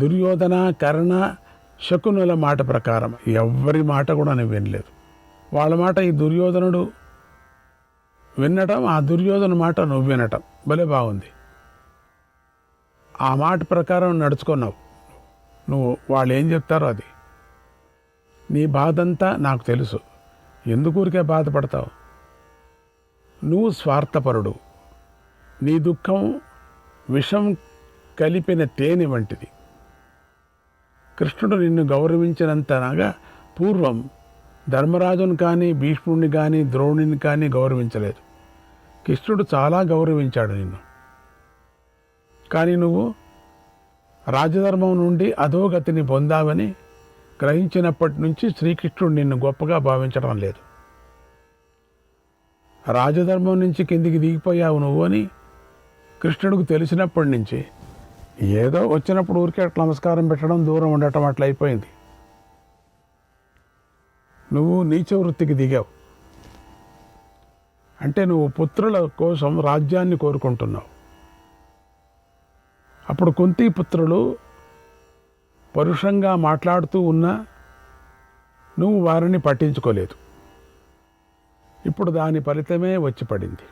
దుర్యోధన, కర్ణ, శకునుల మాట ప్రకారం ఎవ్వరి మాట కూడా నేను వినలేదు. వాళ్ళ మాట ఈ దుర్యోధనుడు వినటం, ఆ దుర్యోధన మాట నువ్వు వినటం భలే బాగుంది. ఆ మాట ప్రకారం నడుచుకున్నావు నువ్వు. వాళ్ళు ఏం చెప్తారో అది. నీ బాధంతా నాకు తెలుసు. ఎందుకూరికే బాధపడతావు? నువ్వు స్వార్థపరుడు. నీ దుఃఖం విషం కలిపిన తేనె వంటిది. కృష్ణుడు నిన్ను గౌరవించినంతగా పూర్వం ధర్మరాజును కానీ, భీష్ముడిని కానీ, ద్రోణుని కానీ గౌరవించలేదు. కృష్ణుడు చాలా గౌరవించాడు నిన్ను. కానీ నువ్వు రాజధర్మం నుండి అధోగతిని పొందావని గ్రహించినప్పటి నుంచి శ్రీకృష్ణుడు నిన్ను గొప్పగా భావించడం లేదు. రాజధర్మం నుంచి కిందికి దిగిపోయావు నువ్వు అని కృష్ణుడికి తెలిసినప్పటి నుంచి ఏదో వచ్చినప్పుడు ఊరికే అట్లా నమస్కారం పెట్టడం, దూరం ఉండటం అట్లా అయిపోయింది. నువ్వు నీచ వృత్తికి దిగావు. అంటే నువ్వు పుత్రుల కోసం రాజ్యాన్ని కోరుకుంటున్నావు. అప్పుడు కుంతి పుత్రులు పరుషంగా మాట్లాడుతూ ఉన్నా నువ్వు వారిని పట్టించుకోలేదు. ఇప్పుడు దాని ఫలితమే వచ్చి పడింది.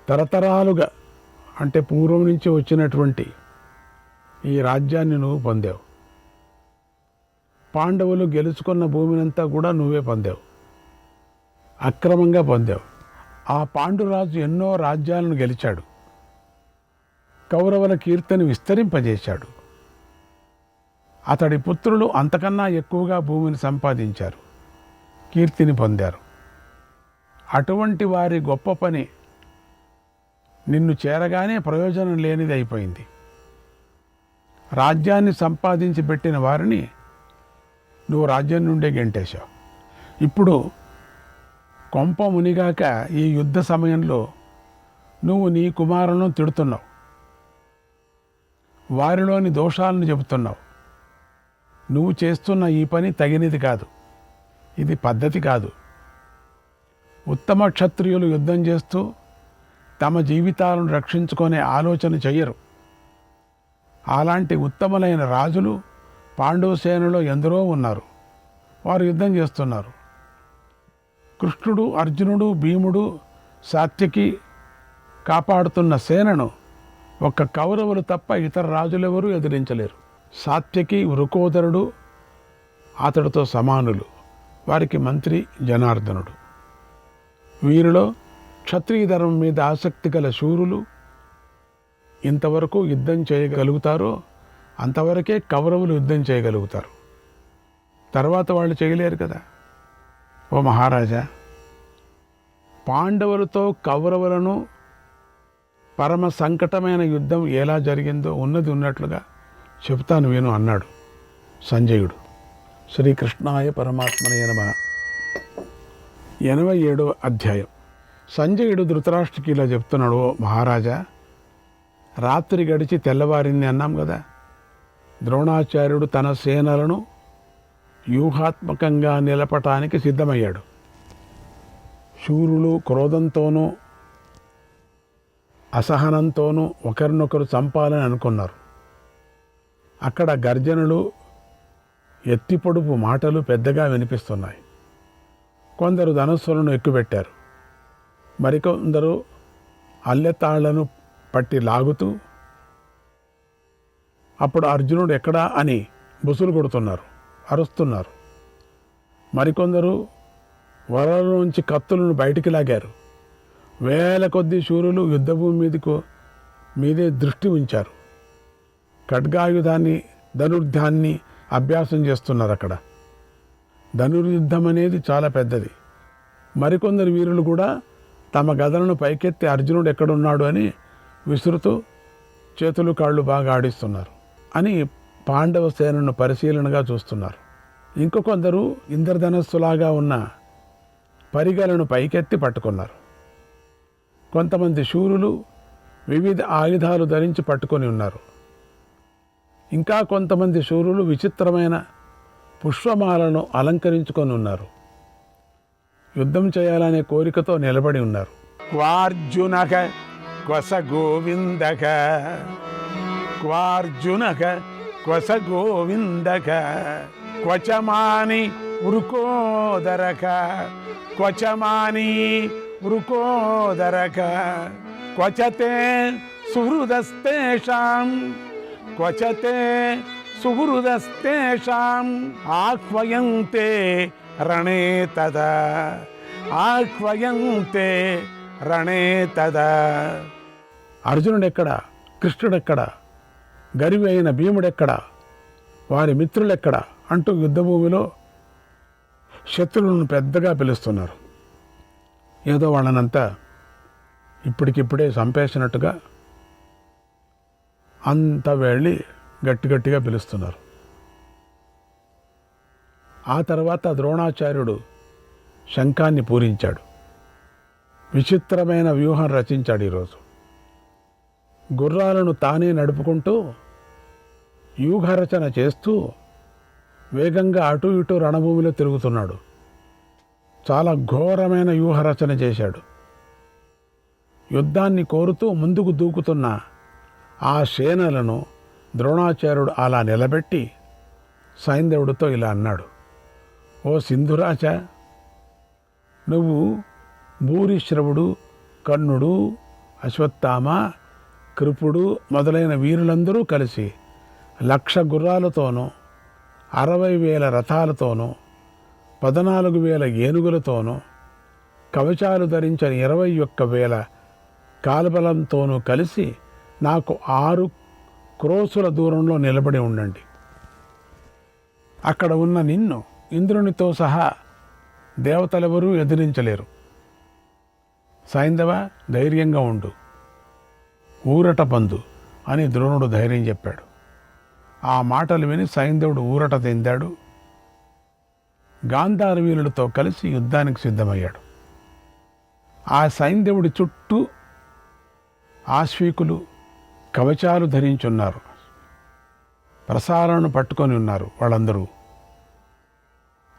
తరతరాలుగా అంటే పూర్వం నుంచి వచ్చినటువంటి ఈ రాజ్యాన్ని నువ్వు పొందావు. పాండవులు గెలుచుకున్న భూమినంతా కూడా నువ్వే పొందావు, అక్రమంగా పొందావు. ఆ పాండురాజు ఎన్నో రాజ్యాలను గెలిచాడు. కౌరవుల కీర్తిని విస్తరింపజేశాడు. అతడి పుత్రులు అంతకన్నా ఎక్కువగా భూమిని సంపాదించారు, కీర్తిని పొందారు. అటువంటి వారి గొప్ప పని నిన్ను చేరగానే ప్రయోజనం లేనిది అయిపోయింది. రాజ్యాన్ని సంపాదించి పెట్టిన వారిని నువ్వు రాజ్యం నుండే గెంటేశావు. ఇప్పుడు కొంప మునిగాక ఈ యుద్ధ సమయంలో నువ్వు నీ కుమారులను తిడుతున్నావు, వారిలోని దోషాలను చెబుతున్నావు. నువ్వు చేస్తున్న ఈ పని తగినది కాదు, ఇది పద్ధతి కాదు. ఉత్తమ క్షత్రియులు యుద్ధం చేస్తూ తమ జీవితాలను రక్షించుకునే ఆలోచన చెయ్యరు. అలాంటి ఉత్తములైన రాజులు పాండవ సేనలో ఎందరో ఉన్నారు, వారు యుద్ధం చేస్తున్నారు. కృష్ణుడు, అర్జునుడు, భీముడు, సాత్యకి కాపాడుతున్న సేనను ఒక్క కౌరవులు తప్ప ఇతర రాజులెవరూ ఎదిరించలేరు. సాత్యకి, వృకోదరుడు అతడితో సమానులు, వారికి మంత్రి జనార్దనుడు. వీరిలో క్షత్రియ ధర్మం మీద ఆసక్తి గల శూరులు ఇంతవరకు యుద్ధం చేయగలుగుతారో అంతవరకే కౌరవులు యుద్ధం చేయగలుగుతారు. తర్వాత వాళ్ళు చేయలేరు కదా. ఓ మహారాజా, పాండవులతో కౌరవులను పరమ సంకటమైన యుద్ధం ఎలా జరిగిందో ఉన్నది ఉన్నట్లుగా చెబుతాను విను అన్నాడు సంజయుడు. శ్రీకృష్ణాయ పరమాత్మనే నమః. 87వ అధ్యాయం. సంజయుడు ధృతరాష్ట్రకి ఇలా చెప్తున్నాడు. ఓ మహారాజా, రాత్రి గడిచి తెల్లవారింది అన్నాం కదా. ద్రోణాచార్యుడు తన సేనలను వ్యూహాత్మకంగా నిలపటానికి సిద్ధమయ్యాడు. శూరులు క్రోధంతోనూ అసహనంతోనూ ఒకరినొకరు చంపాలని అనుకున్నారు. అక్కడ గర్జనలు, ఎత్తిపొడుపు మాటలు పెద్దగా వినిపిస్తున్నాయి. కొందరు ధనుస్సులను ఎక్కుపెట్టారు, మరికొందరు అల్లెతాళ్లను పట్టి లాగుతూ అప్పుడు అర్జునుడు ఎక్కడా అని బుసులు కొడుతున్నారు, అరుస్తున్నారు. మరికొందరు వరలోంచి కత్తులను బయటికి లాగారు. వేల కొద్ది శూరులు యుద్ధభూమి మీదే దృష్టి ఉంచారు. ఖడ్గాయుధాన్ని, ధనుర్ధాన్ని అభ్యాసం చేస్తున్నారు. అక్కడ ధనుర్యుద్ధం అనేది చాలా పెద్దది. మరికొందరు వీరులు కూడా తమ గదలను పైకెత్తి అర్జునుడు ఎక్కడున్నాడు అని విసురుతూ చేతులు కాళ్ళు బాగా ఆడిస్తున్నారు అని పాండవ సేనను పరిశీలనగా చూస్తున్నారు. ఇంకొందరు ఇంద్రధనస్సులాగా ఉన్న పరిగలను పైకెత్తి పట్టుకున్నారు. కొంతమంది శూరులు వివిధ ఆయుధాలు ధరించి పట్టుకొని ఉన్నారు. ఇంకా కొంతమంది శూరులు విచిత్రమైన పుష్పమాలను అలంకరించుకొని ఉన్నారు. యుద్ధం చేయాలనే కోరికతో నిలబడి ఉన్నారు. క్వార్జునక క్వస గోవిందక, క్వార్జునక క్వచ గోవిందక క్వచమాని వృకోదరక క్వచమాని వృకోదరక క్వచతే సుహృదస్తేషాం క్వచతే సుహృదస్తేషాం ఆహ్వయంతే రణే తదా ఆహ్వయంతే రణే తదా. అర్జునుడెక్కడ, కృష్ణుడెక్కడ, గరివి అయిన భీముడెక్కడ, వారి మిత్రులెక్కడ అంటూ యుద్ధభూమిలో శత్రువులను పెద్దగా పిలుస్తున్నారు. ఏదో వాళ్ళనంతా ఇప్పటికిప్పుడే చంపేసినట్టుగా అంత వెళ్ళి గట్టిగా పిలుస్తున్నారు. ఆ తర్వాత ద్రోణాచార్యుడు శంఖాన్ని పూరించాడు. విచిత్రమైన వ్యూహం రచించాడు. ఈరోజు గుర్రాలను తానే నడుపుకుంటూ వ్యూహరచన చేస్తూ వేగంగా అటు ఇటు రణభూమిలో తిరుగుతున్నాడు. చాలా ఘోరమైన వ్యూహరచన చేశాడు. యుద్ధాన్ని కోరుతూ ముందుకు దూకుతున్న ఆ సేనలను ద్రోణాచార్యుడు అలా నిలబెట్టి సైంధవుడితో ఇలా అన్నాడు: ఓ సింధురాజ, నువ్వు భూరిశ్రవుడు, కర్ణుడు, అశ్వత్థామ, కృపుడు మొదలైన వీరులందరూ కలిసి 1,00,000 గుర్రాలతోనూ 60,000 రథాలతోనూ 14,000 ఏనుగులతోనూ కవచాలు ధరించిన 21,000 కాల్బలంతోనూ కలిసి నాకు 6 క్రోసుల దూరంలో నిలబడి ఉండండి. అక్కడ ఉన్న నిన్ను ఇంద్రునితో సహా దేవతలెవరూ ఎదిరించలేరు. సైంధవ, ధైర్యంగా ఉండు, ఊరట పొందు అని ద్రోణుడు ధైర్యం చెప్పాడు. ఆ మాటలు విని సైంధవుడు ఊరట చెందాడు. గాంధార వీరులతో కలిసి యుద్ధానికి సిద్ధమయ్యాడు. ఆ సైంధవుడి చుట్టూ ఆశ్వీకులు కవచాలు ధరించున్నారు. ప్రసారాలను పట్టుకొని ఉన్నారు.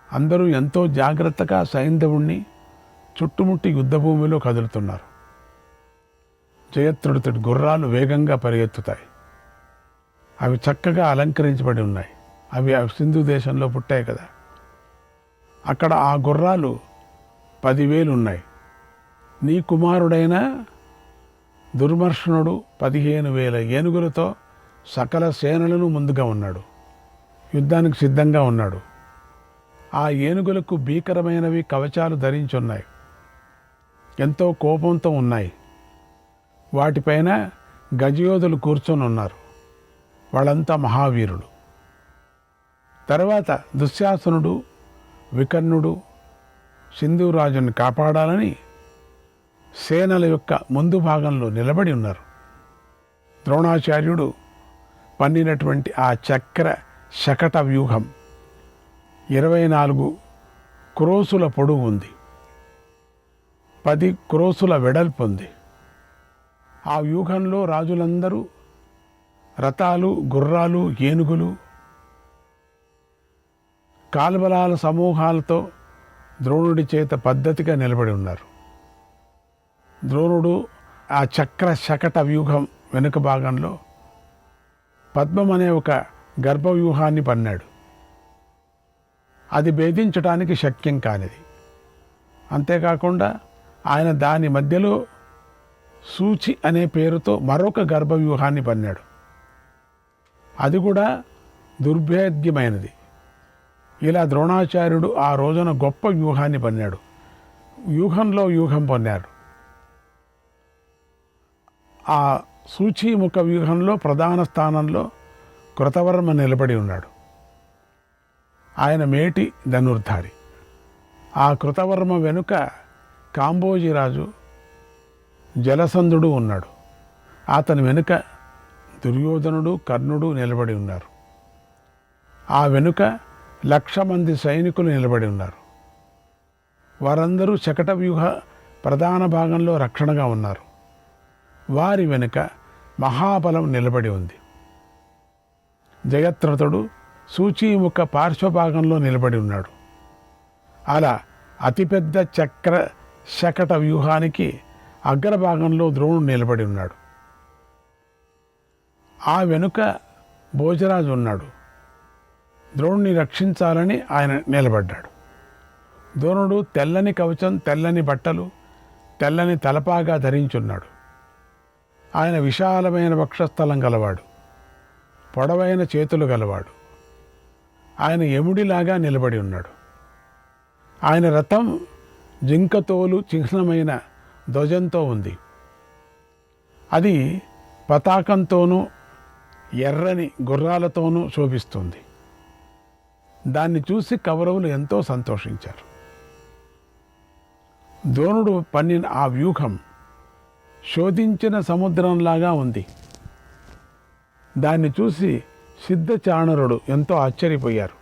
అందరూ ఎంతో జాగ్రత్తగా సైంధవుణ్ణి చుట్టుముట్టి యుద్ధభూమిలో కదులుతున్నారు. జయత్రుడితడి గుర్రాలు వేగంగా పరిగెత్తుతాయి. అవి చక్కగా అలంకరించబడి ఉన్నాయి. అవి సింధు దేశంలో పుట్టాయి కదా. అక్కడ ఆ గుర్రాలు 10,000 ఉన్నాయి. నీ కుమారుడైన దుర్మర్షణుడు 15,000 ఏనుగులతో సకల సేనలను ముందుగా ఉన్నాడు. యుద్ధానికి సిద్ధంగా ఉన్నాడు. ఆ ఏనుగులకు భీకరమైనవి కవచాలు ధరించున్నాయి. ఎంతో కోపంతో ఉన్నాయి. వాటిపైన గజయోధులు కూర్చొని ఉన్నారు. వాళ్ళంతా మహావీరులు. తర్వాత దుశ్శాసనుడు, వికర్ణుడు సింధురాజుని కాపాడాలని సేనల యొక్క ముందు భాగంలో నిలబడి ఉన్నారు. ద్రోణాచార్యుడు పన్నినటువంటి ఆ చక్ర శకట వ్యూహం 24 క్రోసుల పొడవు ఉంది, 10 క్రోసుల వెడల్పు ఉంది. ఆ వ్యూహంలో రాజులందరూ రథాలు, గుర్రాలు, ఏనుగులు, కాల్బలాల సమూహాలతో ద్రోణుడి చేత పద్ధతిగా నిలబడి ఉన్నారు. ద్రోణుడు ఆ చక్ర శకట వ్యూహం వెనుక భాగంలో పద్మం అనే ఒక గర్భవ్యూహాన్ని పన్నాడు. అది భేదించడానికి శక్యం కానిది. అంతేకాకుండా ఆయన దాని మధ్యలో సూచి అనే పేరుతో మరొక గర్భవ్యూహాన్ని పన్నాడు. అది కూడా దుర్భేద్యమైనది. ఇలా ద్రోణాచార్యుడు ఆ రోజున గొప్ప వ్యూహాన్ని పన్నాడు. వ్యూహంలో వ్యూహం పన్నాడు. ఆ సూచీముఖ వ్యూహంలో ప్రధాన స్థానంలో కృతవర్మ నిలబడి ఉన్నాడు. ఆయన మేటి ధనుర్ధారి. ఆ కృతవర్మ వెనుక కాంబోజిరాజు జలసంధుడు ఉన్నాడు. అతని వెనుక దుర్యోధనుడు, కర్ణుడు నిలబడి ఉన్నారు. ఆ వెనుక 1,00,000 మంది సైనికులు నిలబడి ఉన్నారు. వారందరూ శకట వ్యూహ ప్రధాన భాగంలో రక్షణగా ఉన్నారు. వారి వెనుక మహాబలం నిలబడి ఉంది. జయత్రథుడు సూచీముఖ పార్శ్వభాగంలో నిలబడి ఉన్నాడు. అలా అతిపెద్ద చక్ర శకట వ్యూహానికి అగ్రభాగంలో ద్రోణుడు నిలబడి ఉన్నాడు. ఆ వెనుక భోజరాజు ఉన్నాడు. ద్రోణుని రక్షించాలని ఆయన నిలబడ్డాడు. ద్రోణుడు తెల్లని కవచం, తెల్లని బట్టలు, తెల్లని తలపాగా ధరించున్నాడు. ఆయన విశాలమైన వక్షస్థలం గలవాడు, పొడవైన చేతులు గలవాడు. ఆయన యముడిలాగా నిలబడి ఉన్నాడు. ఆయన రథం జింకతోలు చిహ్నమైన ధ్వజంతో ఉంది. అది పతాకంతోనూ ఎర్రని గుర్రాలతోనూ శోభిస్తుంది. దాన్ని చూసి కౌరవులు ఎంతో సంతోషించారు. ద్రోణుడు పన్నిన ఆ వ్యూహం శోధించిన సముద్రంలాగా ఉంది. దాన్ని చూసి సిద్ధచాణరుడు ఎంతో ఆశ్చర్యపోయారు.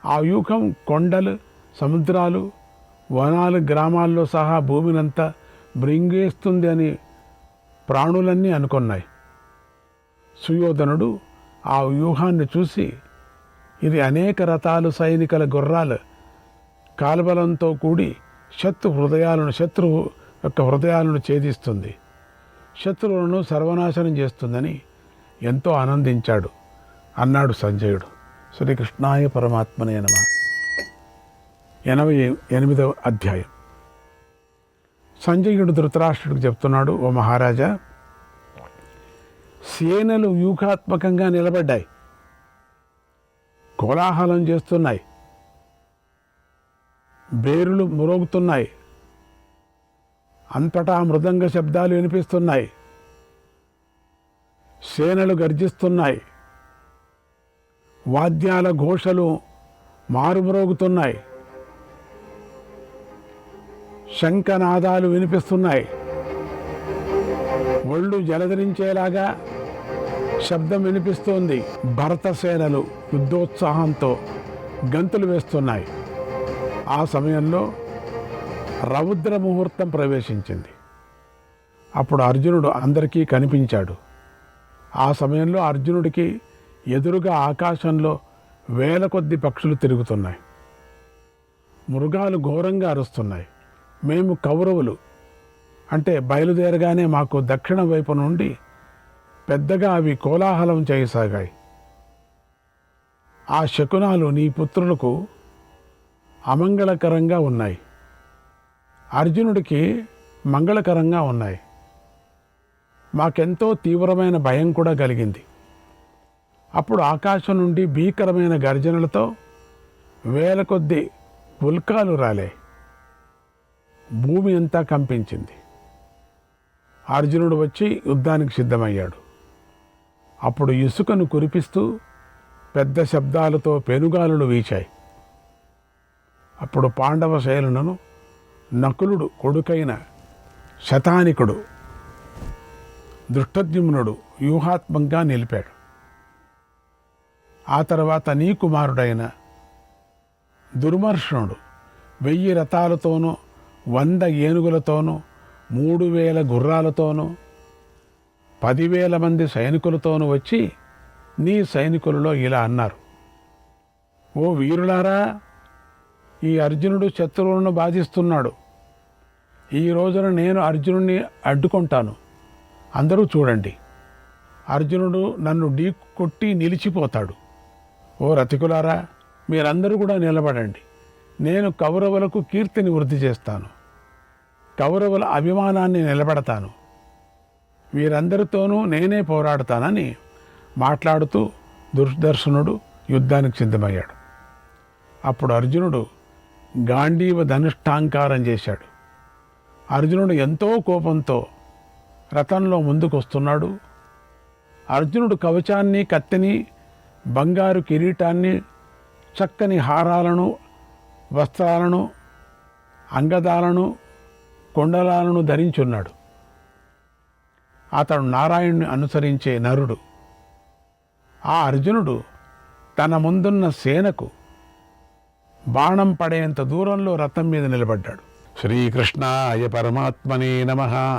ఆ వ్యూహం కొండలు, సముద్రాలు, వనాలు, గ్రామాల్లో సహా భూమినంతా మృంగేస్తుంది అని ప్రాణులన్నీ అనుకున్నాయి. సుయోధనుడు ఆ వ్యూహాన్ని చూసి, ఇది అనేక రథాలు, సైనికుల గుర్రాలు కాల్బలంతో కూడి శత్రువు యొక్క హృదయాలను ఛేదిస్తుంది, శత్రువులను సర్వనాశనం చేస్తుందని ఎంతో ఆనందించాడు అన్నాడు సంజయుడు. శ్రీకృష్ణాయ పరమాత్మనే నమః. 88వ అధ్యాయం. సంజయుడు ధృతరాష్ట్రుడికి చెప్తున్నాడు, ఓ మహారాజా, సేనలు వ్యూహాత్మకంగా నిలబడ్డాయి, కోలాహలం చేస్తున్నాయి, బేరులు మ్రోగుతున్నాయి, అంతటా మృదంగ శబ్దాలు వినిపిస్తున్నాయి, సేనలు గర్జిస్తున్నాయి, వాద్యాల ఘోషలు మారుమ్రోగుతున్నాయి, శంఖనాదాలు వినిపిస్తున్నాయి, ఒళ్ళు జలధరించేలాగా శబ్దం వినిపిస్తోంది. భరత సేనలు యుద్ధోత్సాహంతో గంతులు వేస్తున్నాయి. ఆ సమయంలో రౌద్ర ముహూర్తం ప్రవేశించింది. అప్పుడు అర్జునుడు అందరికీ కనిపించాడు. ఆ సమయంలో అర్జునుడికి ఎదురుగా ఆకాశంలో వేల కొద్ది పక్షులు తిరుగుతున్నాయి. మృగాలు ఘోరంగా అరుస్తున్నాయి. మేము కౌరవులు అంటే బయలుదేరగానే మాకు దక్షిణ వైపు నుండి పెద్దగా అవి కోలాహలం చేయసాగాయి. ఆ శకునాలు నీ పుత్రులకు అమంగళకరంగా ఉన్నాయి, అర్జునుడికి మంగళకరంగా ఉన్నాయి. మాకెంతో తీవ్రమైన భయం కూడా కలిగింది. అప్పుడు ఆకాశం నుండి భీకరమైన గర్జనలతో వేల కొద్ది ఉల్కాలు రాలే. భూమి అంతా కంపించింది. అర్జునుడు వచ్చి యుద్ధానికి సిద్ధమయ్యాడు. అప్పుడు ఇసుకను కురిపిస్తూ పెద్ద శబ్దాలతో పెనుగాలులు వీచాయి. అప్పుడు పాండవ సేనలను నకులుడు కొడుకైన శతానికుడు దృష్టద్యుమ్నుడు వ్యూహాత్మకంగా నిలిపాడు. ఆ తర్వాత నీ కుమారుడైన దుర్మర్షణుడు 1000 రథాలతోనూ 100 ఏనుగులతోనూ 3000 గుర్రాలతోనూ 10,000 మంది సైనికులతోనూ వచ్చి నీ సైనికులలో ఇలా అన్నారు, ఓ వీరులారా, ఈ అర్జునుడు శత్రువులను బాధిస్తున్నాడు. ఈ రోజున నేను అర్జునుడిని అడ్డుకుంటాను. అందరూ చూడండి, అర్జునుడు నన్ను ఢీకొట్టి నిలిచిపోతాడు. ఓ రతికులారా, మీరందరూ కూడా నిలబడండి. నేను కౌరవులకు కీర్తిని వృద్ధి చేస్తాను, కౌరవుల అభిమానాన్ని నిలబెడతాను, వీరందరితోనూ నేనే పోరాడతానని మాట్లాడుతూ దుర్దర్శనుడు యుద్ధానికి సిద్ధమయ్యాడు. అప్పుడు అర్జునుడు గాంధీవ ధనుష్ఠాంకారం చేశాడు. అర్జునుడు ఎంతో కోపంతో రథంలో ముందుకు వస్తున్నాడు. అర్జునుడు కవచాన్ని, కత్తిని, బంగారు కిరీటాన్ని, చక్కని హారాలను, వస్త్రాలను, అంగదాలను, కుండలాలను ధరించున్నాడు. అతడు నారాయణుని అనుసరించే నరుడు. ఆ అర్జునుడు తన ముందున్న సేనకు బాణం పడేంత దూరంలో రథం మీద నిలబడ్డాడు. శ్రీకృష్ణాయ పరమాత్మనే నమః.